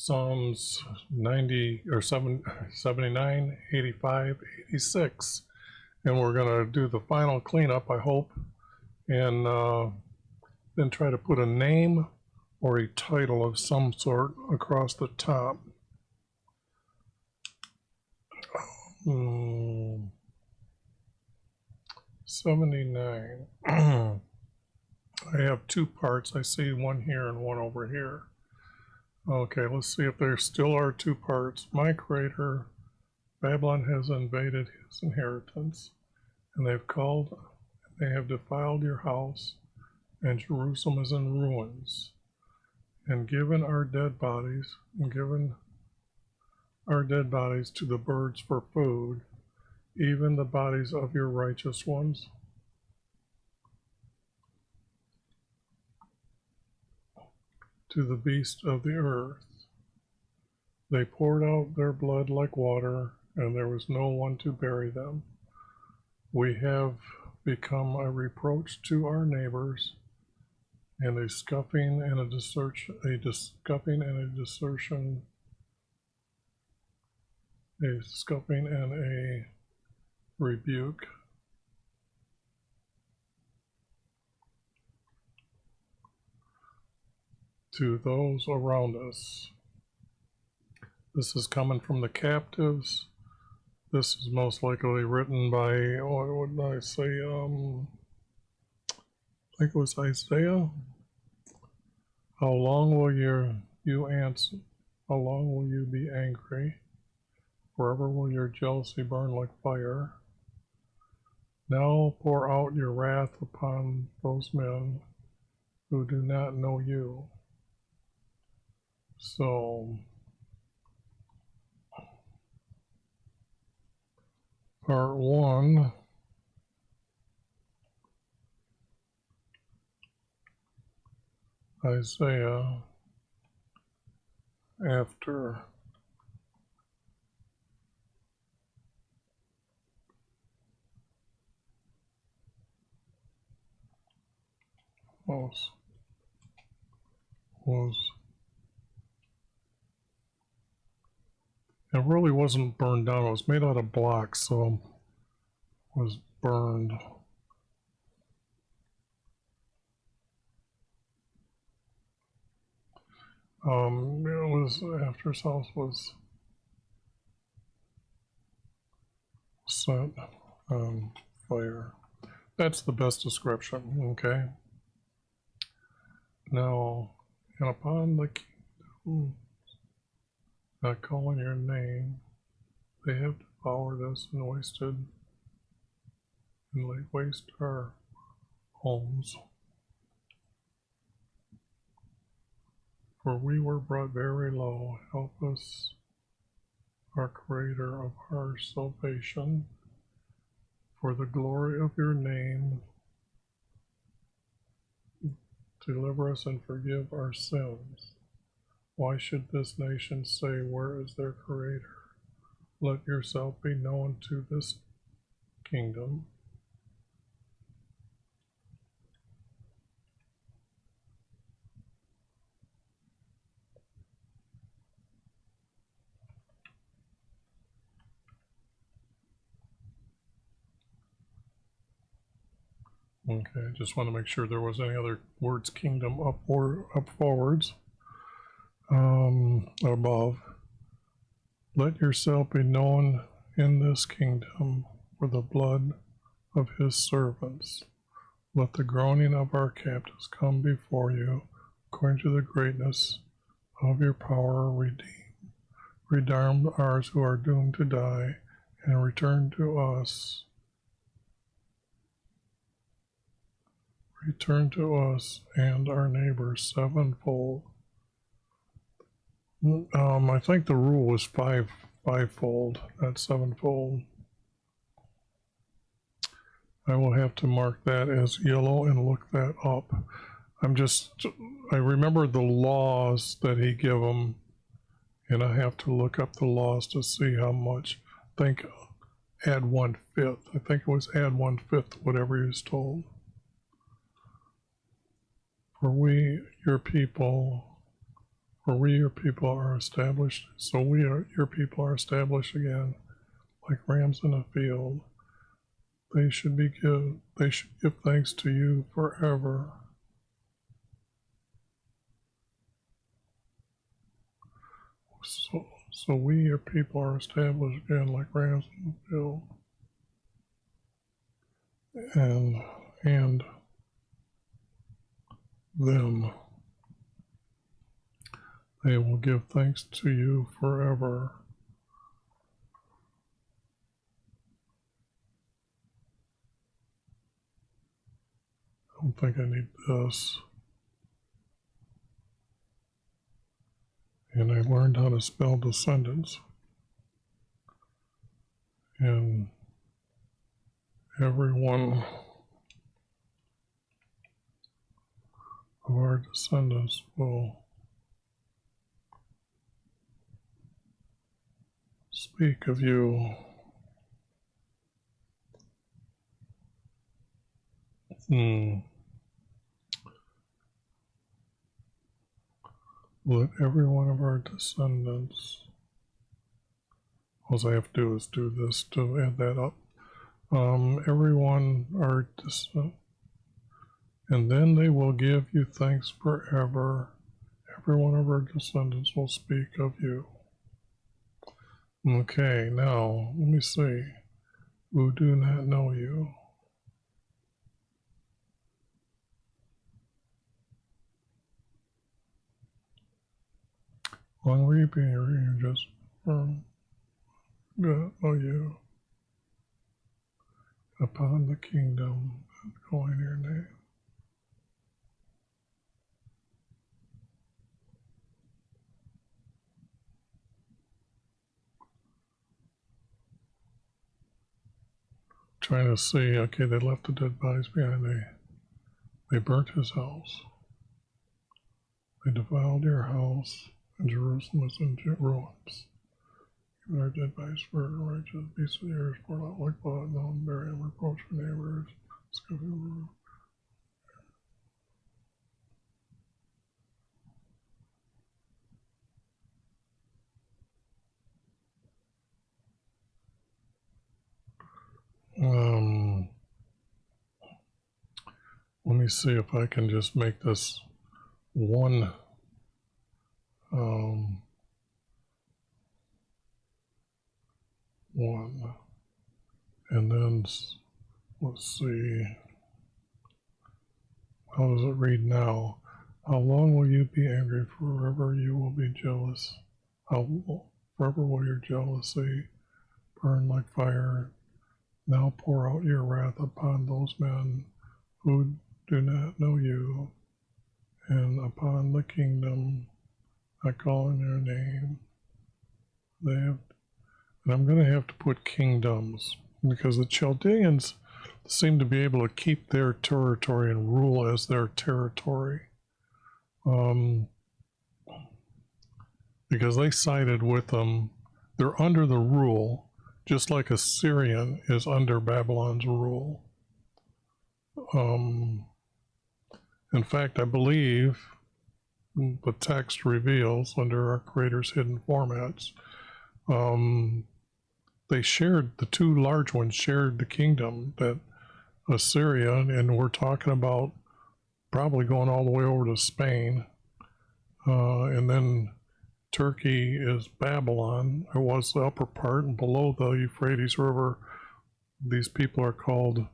Psalms 90 or 79, 85, 86. And we're going to do the final cleanup, I hope, and then try to put a name or a title of some sort across the top. 79. I have two parts. I see one here and one over here. Okay, let's see if there still are two parts. My Creator, Babylon has invaded his inheritance, and they have defiled your house, and Jerusalem is in ruins, and given our dead bodies to the birds for food, even the bodies of your righteous ones. To the beasts of the earth. They poured out their blood like water, and there was no one to bury them. We have become a reproach to our neighbors, and a scuffing and a desertion, a scuffing and a rebuke. To those around us. This is coming from the captives. This is most likely written by, what would I say, I think it was Isaiah. How long will you answer? How long will you be angry? Forever will your jealousy burn like fire. Now pour out your wrath upon those men who do not know you. So, part one, Isaiah, after was it really wasn't burned down. It was made out of blocks, so it was burned. It was after his house was set on fire. That's the best description, okay? Now, and upon the kingdom, not calling your name, they have devoured us and laid waste our homes. For we were brought very low. Help us, our Creator of our salvation, for the glory of your name. Deliver us and forgive our sins. Why should this nation say, where is their Creator? Let yourself be known to this kingdom. Okay, just want to make sure there was any other words kingdom up or up forwards. Above. Let yourself be known in this kingdom for the blood of his servants. Let the groaning of our captives come before you, according to the greatness of your power. Redeem ours who are doomed to die, and return to us. Return to us and our neighbors sevenfold. I think the rule was fivefold, not sevenfold. I will have to mark that as yellow and look that up. I remember the laws that he gave them, and I have to look up the laws to see how much. I think add 1/5. I think it was add 1/5, whatever he was told. For we, your people, For we your people are established, so we are your people are established again, like rams in a field. They should give thanks to you forever. So we your people are established again, like rams in the field. And them, they will give thanks to you forever. I don't think I need this. And I learned how to spell descendants. And every one of our descendants will speak of you. Let every one of our descendants, all I have to do is do this to add that up. Everyone our descendants, and then they will give you thanks forever. Every one of our descendants will speak of you. Okay, now let me see. Who do not know you? Long reaping, you just do not know you. Upon the kingdom, calling your name. Trying to see, okay, they left the dead bodies behind. They burnt his house. They defiled your house, and Jerusalem is in ruins. Even our dead bodies were righteous beasts of the earth, poured out like blood, no one bury them, reproach for neighbors. Let me see if I can just make this one. One, and then let's see. How does it read now? How long will you be angry? Forever you will be jealous. Forever will your jealousy burn like fire. Now pour out your wrath upon those men who do not know you, and upon the kingdom I call in your name. And I'm going to have to put kingdoms, because the Chaldeans seem to be able to keep their territory and rule as their territory. Because they sided with them. They're under the rule, just like Assyrian is under Babylon's rule. In fact, I believe the text reveals under our Creator's hidden formats, they shared, the two large ones shared the kingdom, that Assyria, and we're talking about probably going all the way over to Spain, and then Turkey is Babylon. It was the upper part, and below the Euphrates River, these people are called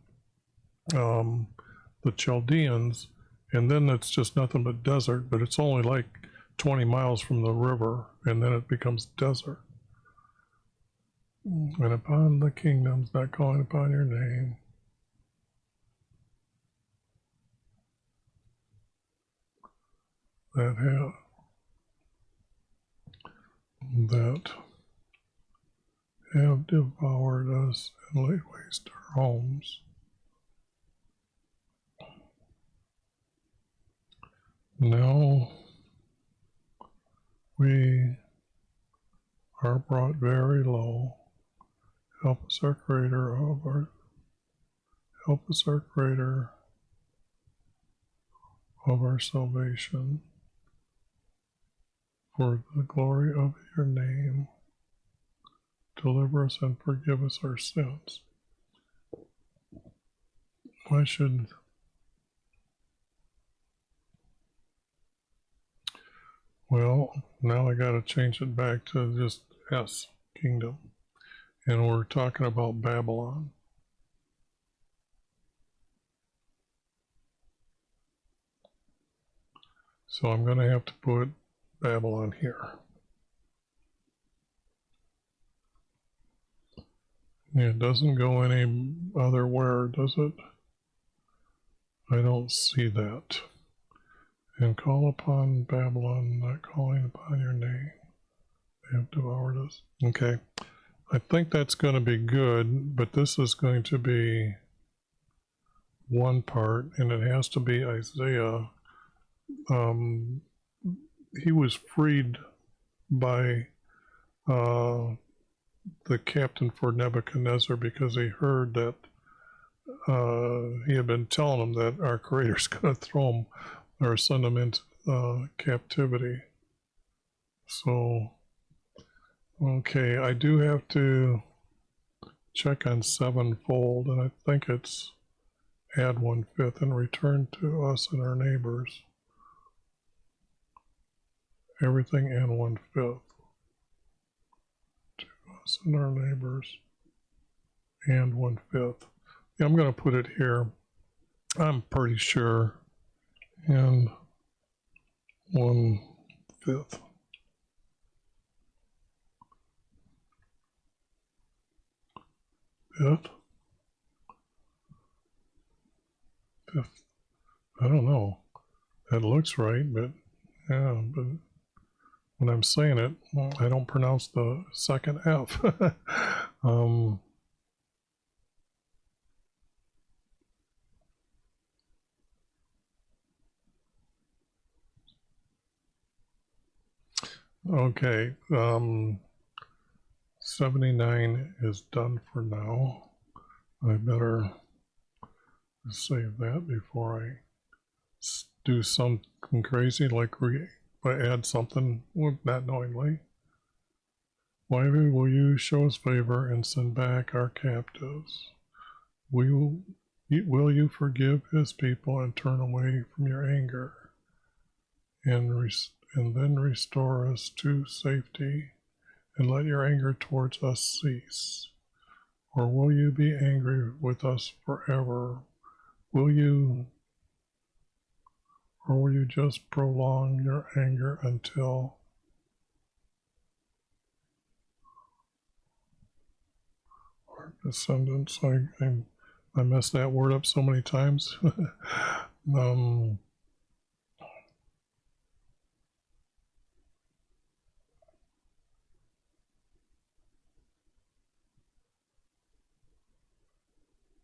the Chaldeans, and then it's just nothing but desert, but it's only like 20 miles from the river, and then it becomes desert. And upon the kingdoms not calling upon your name, that have devoured us and laid waste our homes. Now we are brought very low. Help us, our Creator of our salvation. for the glory of your name, deliver us and forgive us our sins. Why should... Well, now I gotta change it back to just S, kingdom. And we're talking about Babylon. So I'm gonna have to put Babylon here. Yeah, it doesn't go any other where, does it? I don't see that. And call upon Babylon, not calling upon your name. They have devoured us. Okay. I think that's going to be good, but this is going to be one part, and it has to be Isaiah. He was freed by the captain for Nebuchadnezzar because he heard that he had been telling him that our Creator's going to throw him or send him into captivity. So, okay, I do have to check on sevenfold, and I think it's add 1/5 and return to us and our neighbors. Everything and 1/5 to us and our neighbors and 1/5. Yeah, I'm going to put it here. I'm pretty sure. And 1/5. Fifth. I don't know. That looks right, but yeah, but when I'm saying it, I don't pronounce the second F. Okay, 79 is done for now. I better save that before I do something crazy like add something not knowingly. Why will you show us favor and send back our captives? Will you forgive his people and turn away from your anger and then restore us to safety and let your anger towards us cease? Or will you be angry with us forever? Or will you just prolong your anger until our descendants? I messed that word up so many times.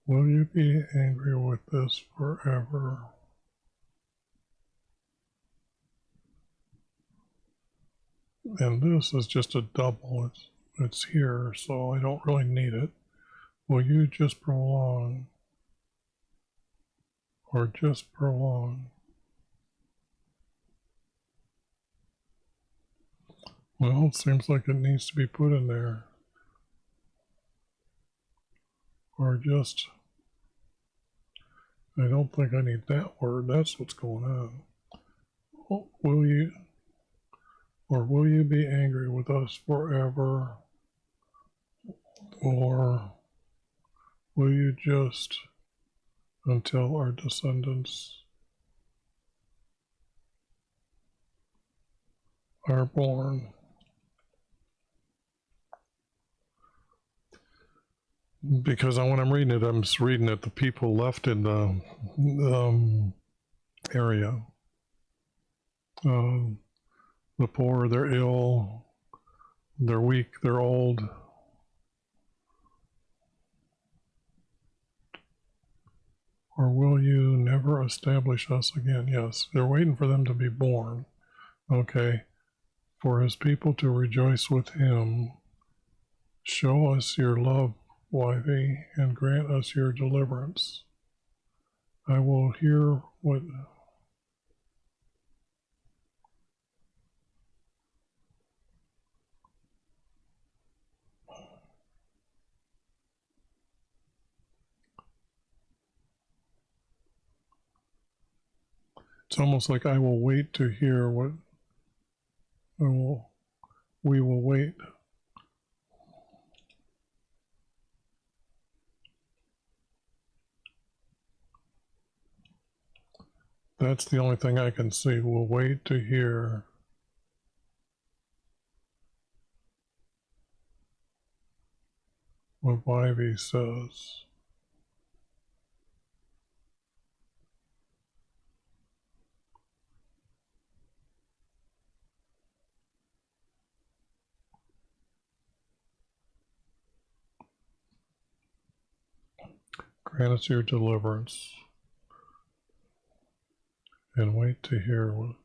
Will you be angry with us forever? And this is just a double. It's here, so I don't really need it. Will you just prolong? Or just prolong? Well, it seems like it needs to be put in there. Or just... I don't think I need that word. That's what's going on. Will you be angry with us forever? Or will you just until our descendants are born? Because when I'm reading it, I'm just reading that the people left in the area. The poor, they're ill, they're weak, they're old. Or will you never establish us again? Yes, they're waiting for them to be born. Okay. For his people to rejoice with him. Show us your love, YV, and grant us your deliverance. I will hear what... It's almost like I will wait to hear what we will wait. That's the only thing I can see. We'll wait to hear what YV says. Grant us your deliverance and wait to hear what.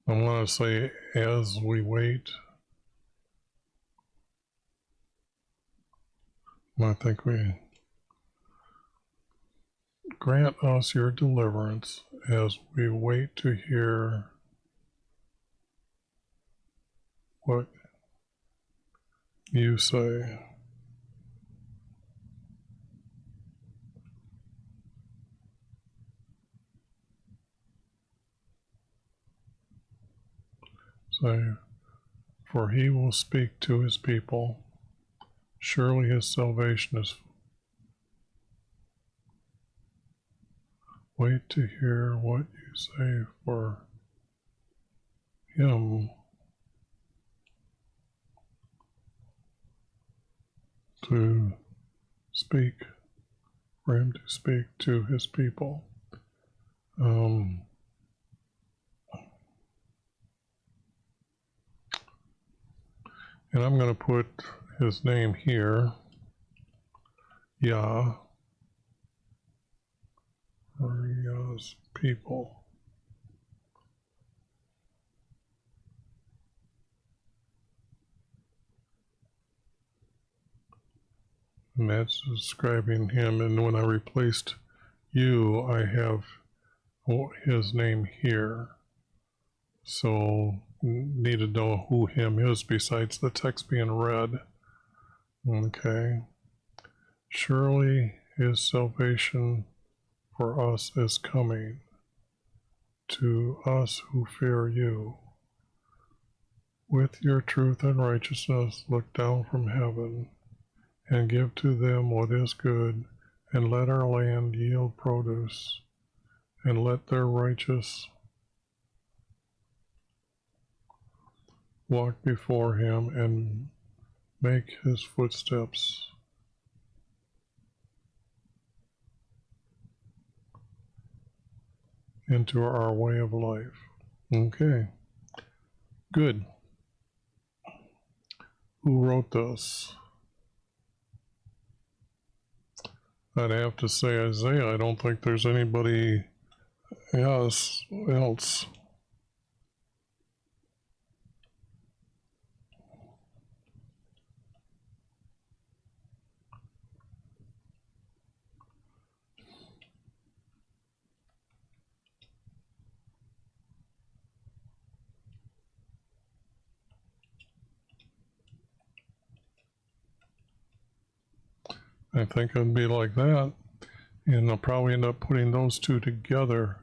I want to say, as we wait, I think we grant us your deliverance as we wait to hear what you say. Say, for he will speak to his people. Surely his salvation is. Wait to hear what you say for him to speak, for him to speak to his people. And I'm going to put his name here, Yah, or Yah's people. And that's describing him. And when I replaced you, I have his name here. So need to know who him is besides the text being read. Okay. Surely his salvation for us is coming to us who fear you. With your truth and righteousness, look down from heaven and give to them what is good, and let our land yield produce, and let their righteous walk before him and make his footsteps into our way of life. Okay, good. Who wrote this? I'd have to say Isaiah. I don't think there's anybody else. I think it'd be like that. And I'll probably end up putting those two together.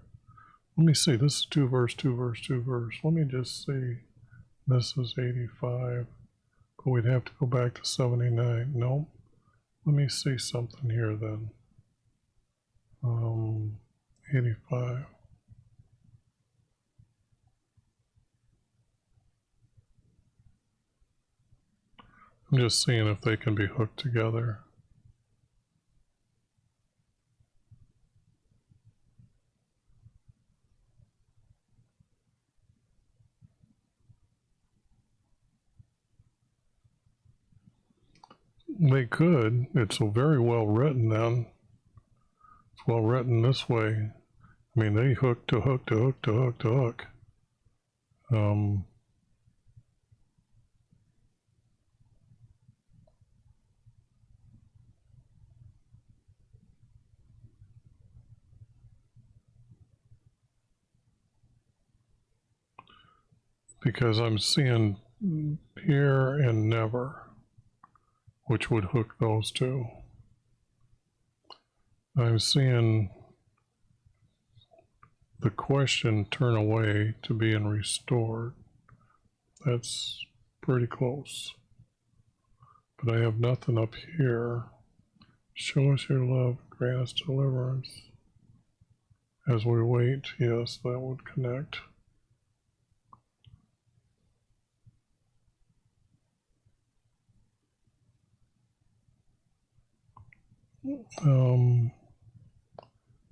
Let me see. This is 2 verse, 2 verse, 2 verse. Let me just see. This is 85. But we'd have to go back to 79. Nope. Let me see something here then. 85. I'm just seeing if they can be hooked together. They could. It's very well written then. It's well written this way. I mean, they hook to hook to hook to hook to hook. Because I'm seeing here and never, which would hook those two. I'm seeing the question turn away to being restored. That's pretty close. But I have nothing up here. Show us your love, grant us deliverance. As we wait, yes, that would connect.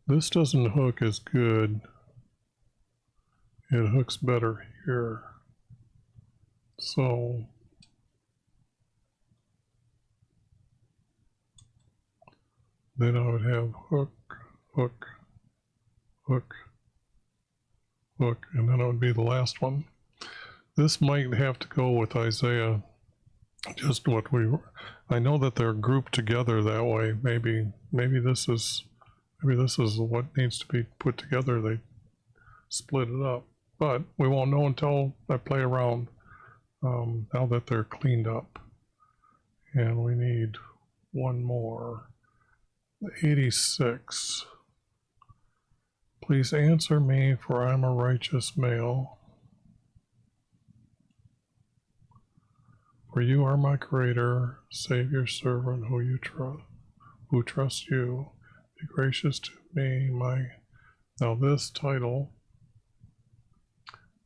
This doesn't hook as good. It hooks better here. So then I would have hook, hook, hook, hook, and then it would be the last one. This might have to go with Isaiah, just what I know that they're grouped together that way. Maybe this is what needs to be put together. They split it up, but we won't know until I play around, now that they're cleaned up. And we need one more. 86. Please answer me, for I am a righteous male. For you are my creator, Savior, servant, who trusts you. Be gracious to me, Now this title,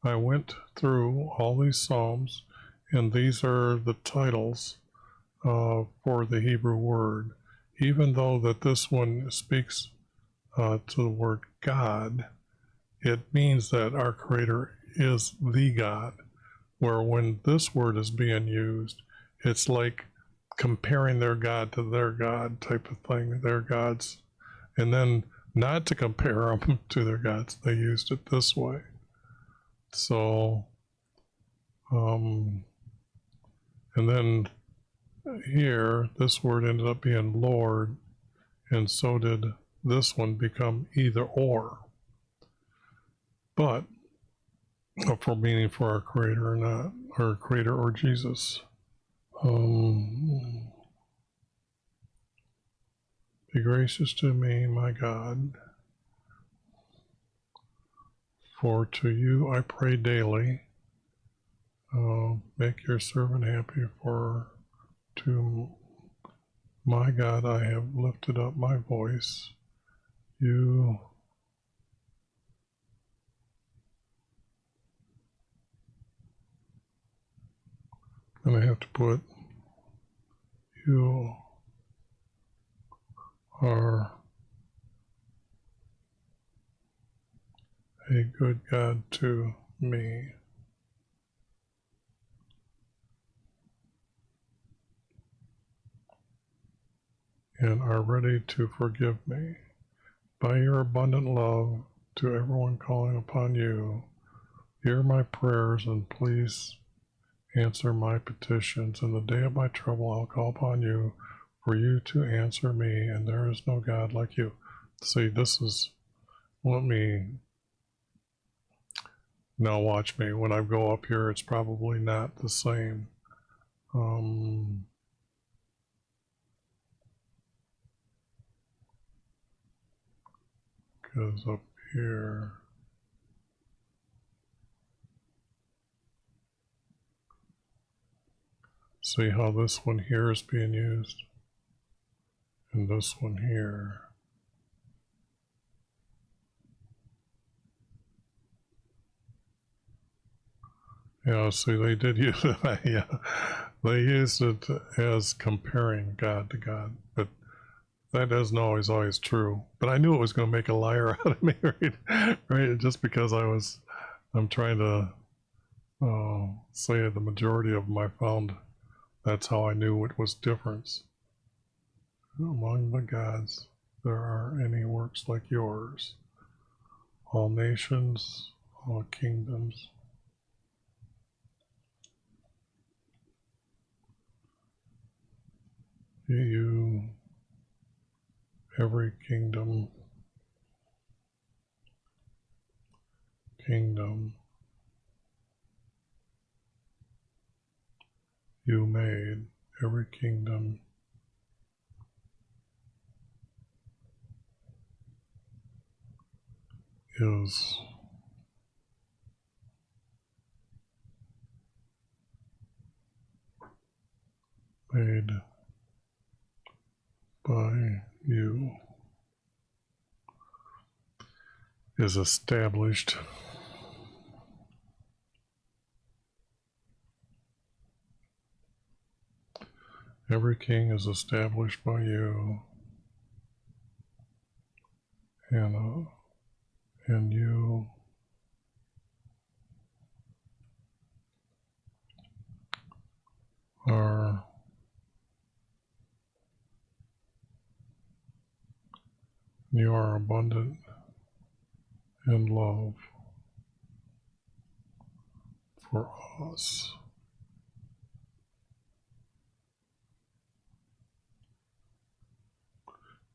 I went through all these Psalms, and these are the titles for the Hebrew word. Even though that this one speaks to the word God, it means that our creator is the God. Where when this word is being used, it's like comparing their God to their God type of thing, their gods. And then not to compare them to their gods, they used it this way. So, and then here, this word ended up being Lord, and so did this one become either or. But for meaning for our creator or not, or creator or Jesus. Be gracious to me, my God, for to you I pray daily. Make your servant happy, for to my God I have lifted up my voice. You and I have to put, you are a good God to me. And are ready to forgive me. By your abundant love to everyone calling upon you, hear my prayers and please answer my petitions. In the day of my trouble, I'll call upon you for you to answer me, and there is no God like you. See, this is, now watch me. When I go up here, it's probably not the same. Because up here, see how this one here is being used, and this one here. Yeah, see, they did use it. Yeah, they used it as comparing God to God, but that isn't always true. But I knew it was going to make a liar out of me, right? Just because I'm trying to say the majority of them I found. That's how I knew it was difference. Among the gods, there are any works like yours. All nations, all kingdoms. You, every kingdom, you made, every kingdom is made by you, is established every king is established by you, and you are abundant in love for us.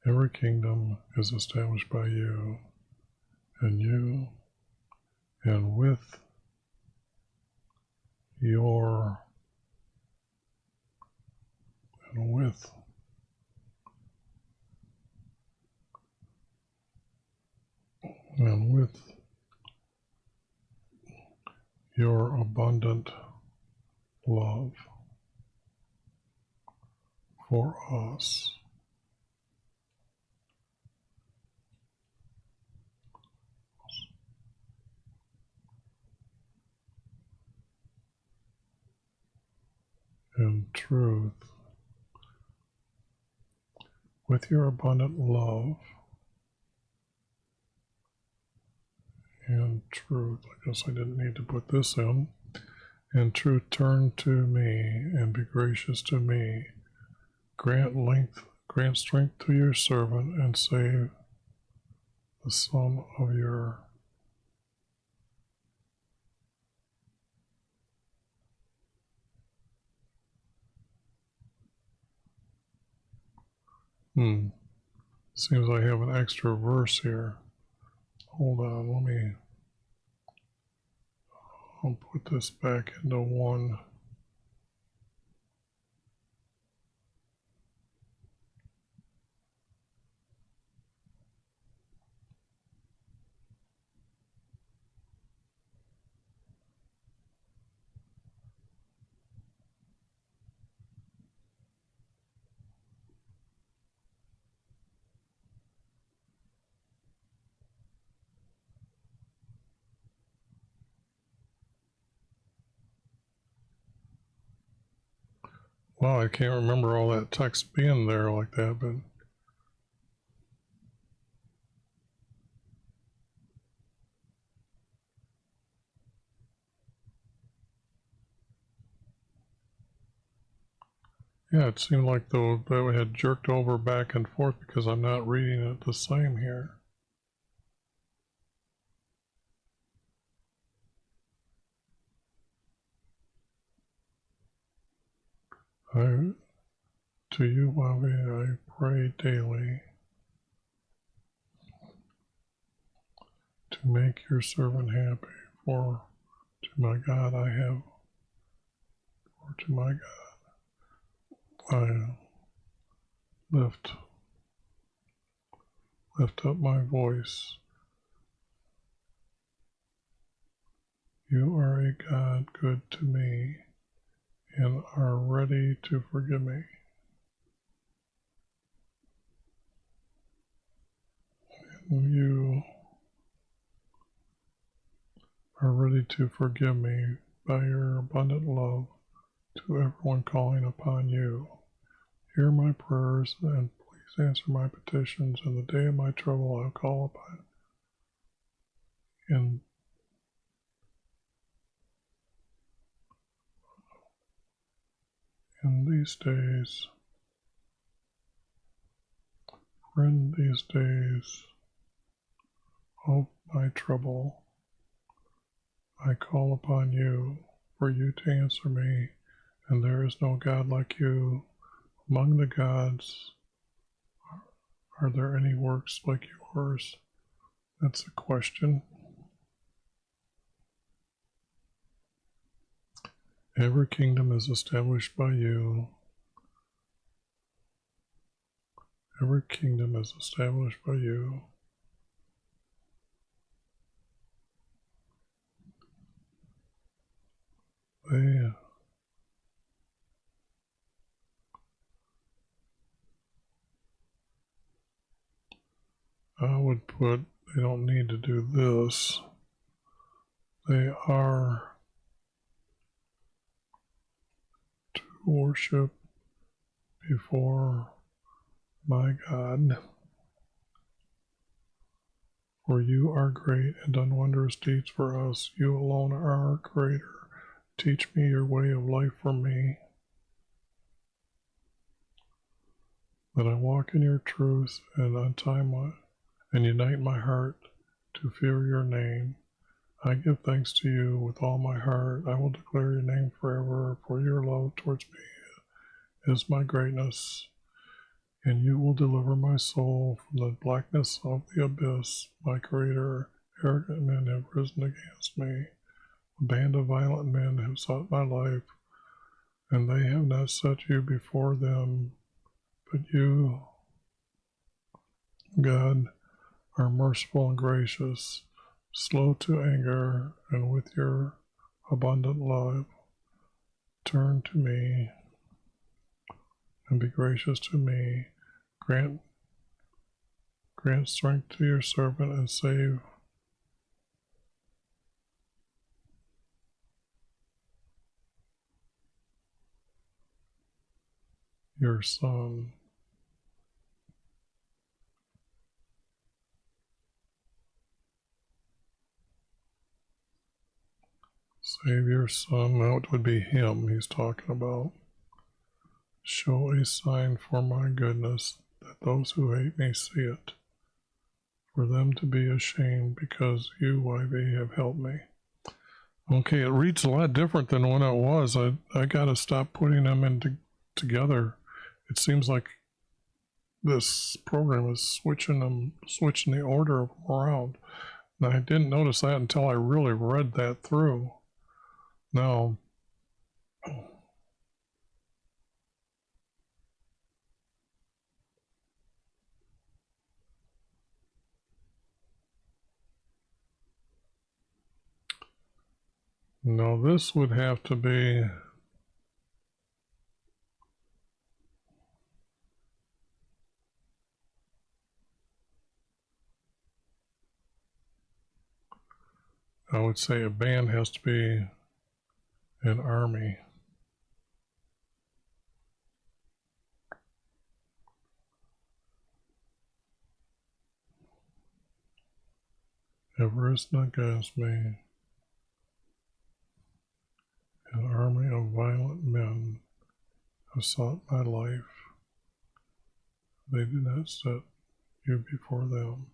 Every kingdom is established by you, and with your, and with your abundant love for us. In truth, with your abundant love and truth, I guess I didn't need to put this in. And truth, turn to me and be gracious to me. Grant strength to your servant, and save the son of your Seems I have an extra verse here. Hold on, I'll put this back into one. Wow, I can't remember all that text being there like that, but yeah, it seemed like though that had jerked over back and forth because I'm not reading it the same here. To you, Bobby, I pray daily to make your servant happy, for to my God I lift up my voice. You are a God good to me and are ready to forgive me. And you are ready to forgive me by your abundant love to everyone calling upon you. Hear my prayers and please answer my petitions. In the day of my trouble I'll call upon you. In these days of my trouble, I call upon you for you to answer me, and there is no God like you. Among the gods, are there any works like yours? That's a question. Every kingdom is established by you. Every kingdom is established by you. I would put, they don't need to do this. They are to worship before my God. For you are great and done wondrous deeds for us. You alone are our creator. Teach me your way of life for me, that I walk in your truth and unite my heart to fear your name. I give thanks to you with all my heart. I will declare your name forever, for your love towards me is my greatness, and you will deliver my soul from the blackness of the abyss. My creator, arrogant men have risen against me. A band of violent men have sought my life, and they have not set you before them. But you, God, are merciful and gracious, slow to anger, and with your abundant love, turn to me and be gracious to me. Grant strength to your servant and save your son. Save your son. That would be him he's talking about. Show a sign for my goodness, that those who hate me see it, for them to be ashamed, because you, YV, have helped me. Okay, it reads a lot different than when it was. I gotta stop putting them together. It seems like this program is switching the order of them around. And I didn't notice that until I really read that through. Now, this would have to be, I would say a band has to be an army. Have risen against me, an army of violent men have sought my life. They did not set you before them.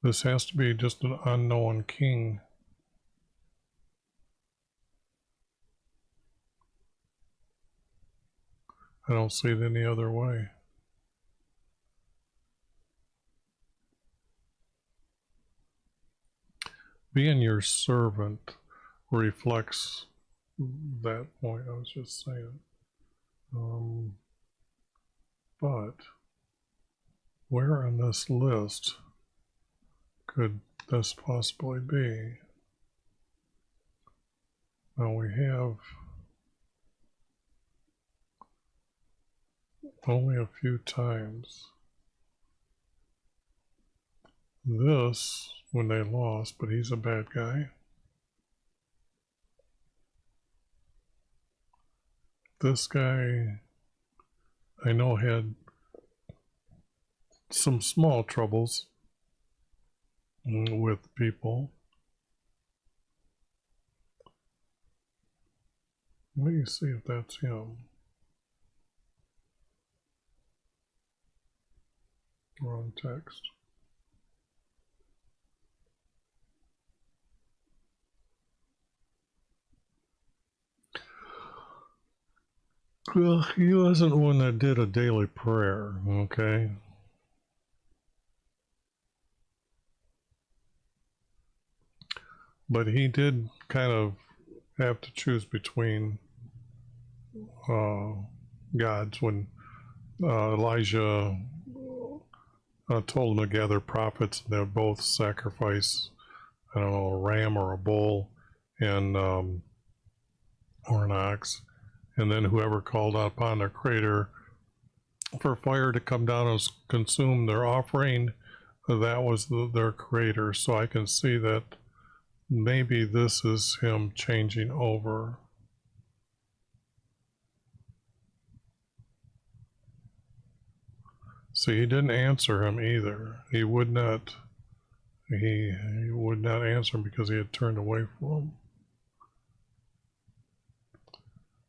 This has to be just an unknown king. I don't see it any other way. Being your servant reflects that point I was just saying. But where on this list could this possibly be? Now we have only a few times this when they lost, but he's a bad guy. This guy I know had some small troubles with people. Let me see if that's him. Wrong text. Well, he wasn't one that did a daily prayer, okay? but he did kind of have to choose between gods when Elijah told him to gather prophets, and they would both sacrifice, I don't know, a ram or a bull, and or an ox, and then whoever called upon their creator for fire to come down and consume their offering, that was their creator. So I can see that maybe this is him changing over. See, he didn't answer him either. He would not. He would not answer him because he had turned away from him.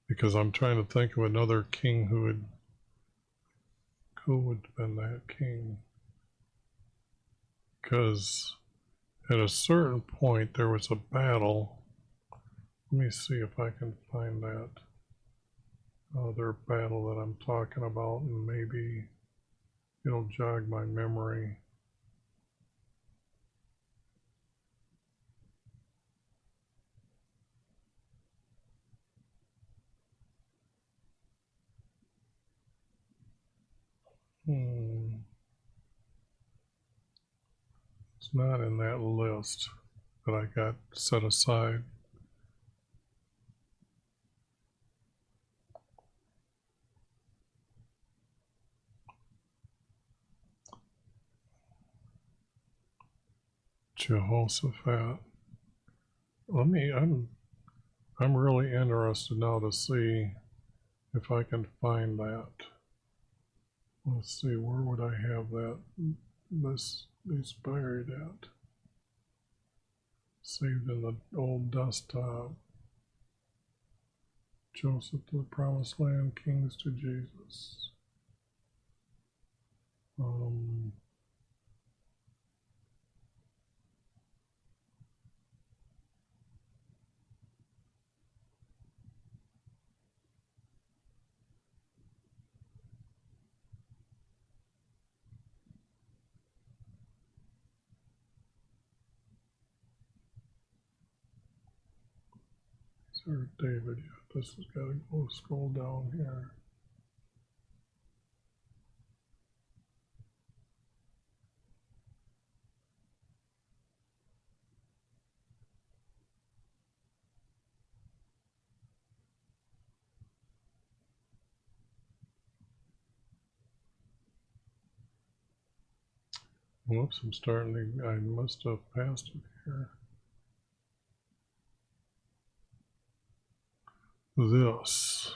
Because I'm trying to think of another king who would have been that king. Because at a certain point there was a battle. Let me see if I can find that other battle that I'm talking about, and maybe it'll jog my memory. It's not in that list that I got set aside. Jehoshaphat. I'm really interested now to see if I can find that. Let's see, where would I have that? These buried at? Saved in the old desktop. Joseph to the Promised Land, Kings to Jesus. Sir David, yeah, this has got to go scroll down here. Whoops, I'm starting to, I must have passed it here. This.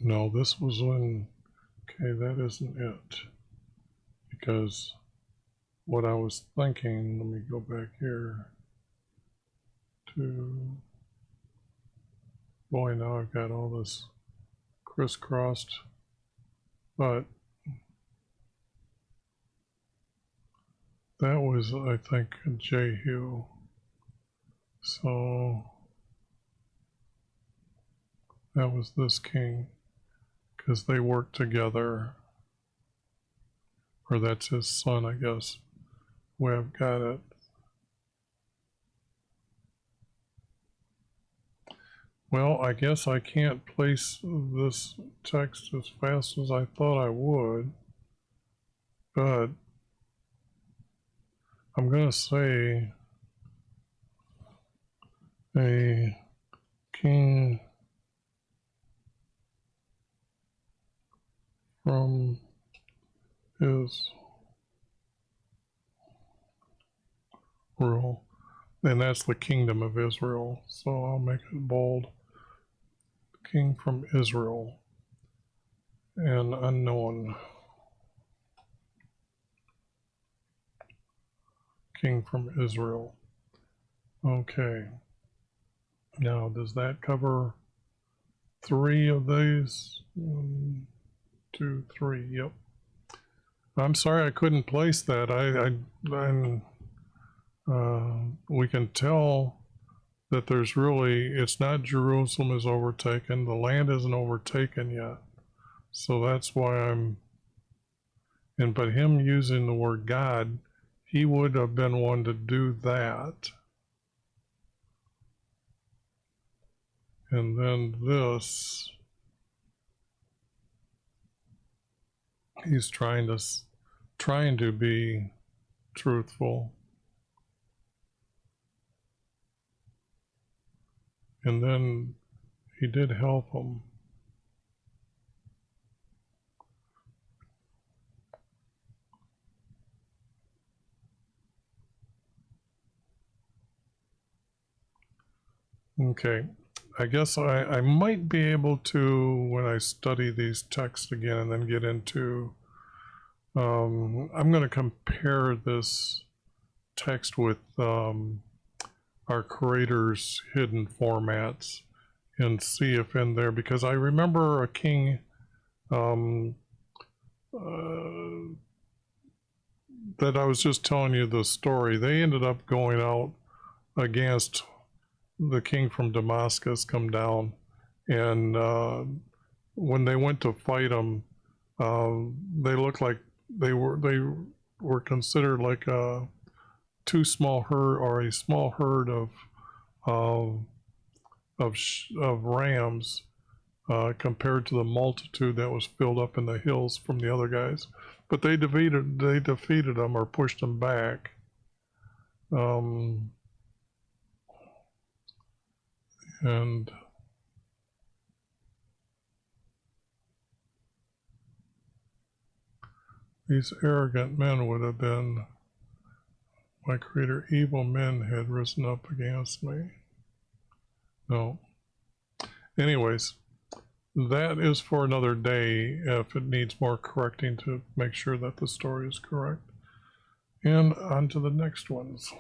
No, this was when, okay, that isn't it. Because what I was thinking, let me go back here to, boy, now I've got all this crisscrossed, but that was, I think, Jehu. So that was this king, because they worked together, or that's his son, I guess. Way I've got it. Well, I guess I can't place this text as fast as I thought I would, but I'm going to say a king from Israel, and that's the kingdom of Israel, so I'll make it bold. King from Israel, and unknown. King from Israel. Okay. Now, does that cover 3 of these? 1, 2, 3. Yep. I'm sorry I couldn't place that. We can tell that there's really, it's not Jerusalem is overtaken. The land isn't overtaken yet. So that's why but him using the word God, he would have been one to do that. And then this, he's trying to be truthful. And then he did help him. Okay, I guess I might be able to, when I study these texts again and then get into, I'm going to compare this text with our creator's hidden formats and see if in there, because I remember a king that I was just telling you the story. They ended up going out against the king from Damascus, come down, and when they went to fight him, they looked like they were considered like a too small herd, or a small herd of rams compared to the multitude that was filled up in the hills from the other guys. But they defeated them or pushed them back. And these arrogant men would have been, my creator, evil men had risen up against me. No. Anyways, that is for another day if it needs more correcting to make sure that the story is correct. And on to the next ones.